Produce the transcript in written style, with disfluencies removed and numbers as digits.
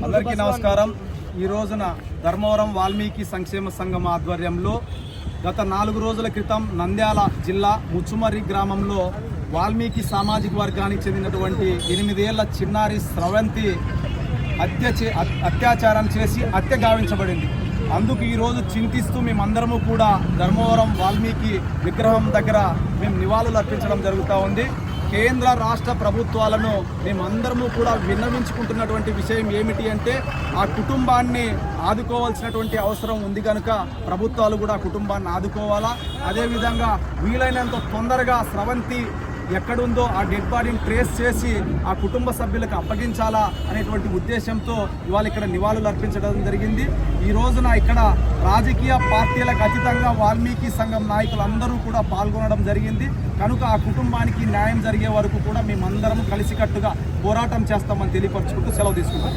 అందరికీ నమస్కారం. ఈ రోజున ధర్మవరం వాల్మీకి సంక్షేమ సంఘం ఆధ్వర్యంలో గత 4 రోజుల క్రితం నంద్యాల జిల్లా ముచ్చుమర్రి గ్రామంలో వాల్మీకి సామాజిక వర్గానికి చెందినటువంటి 8 ఏళ్ల చిన్నారి స్రవంతి అత్యాచారం చేసి హత్య గావించబడింది. అందుకు ఈరోజు చింతిస్తూ మేమందరము కూడా ధర్మవరం వాల్మీకి విగ్రహం దగ్గర మేము నివాళులు అర్పించడం జరుగుతూ ఉంది. కేంద్ర రాష్ట్ర ప్రభుత్వాలను మేమందరము కూడా విన్నవించుకుంటున్నటువంటి విషయం ఏమిటి అంటే ఆ కుటుంబాన్ని ఆదుకోవాల్సినటువంటి అవసరం ఉంది కనుక ప్రభుత్వాలు కూడా ఆ కుటుంబాన్ని ఆదుకోవాలా. అదేవిధంగా వీలైనంత తొందరగా స్రవంతి ఎక్కడుందో ఆ డెడ్ బాడీని ట్రేస్ చేసి ఆ కుటుంబ సభ్యులకు అప్పగించాలా అనేటువంటి ఉద్దేశంతో ఇవాళ ఇక్కడ నివాళులు అర్పించడం జరిగింది. ఈ రోజున ఇక్కడ రాజకీయ పార్టీలకు అతీతంగా వాల్మీకి సంఘం నాయకులందరూ కూడా పాల్గొనడం జరిగింది. కనుక ఆ కుటుంబానికి న్యాయం జరిగే వరకు కూడా మేమందరం కలిసికట్టుగా పోరాటం చేస్తామని తెలియపరుచుకుంటూ సెలవు తీసుకుంటాం.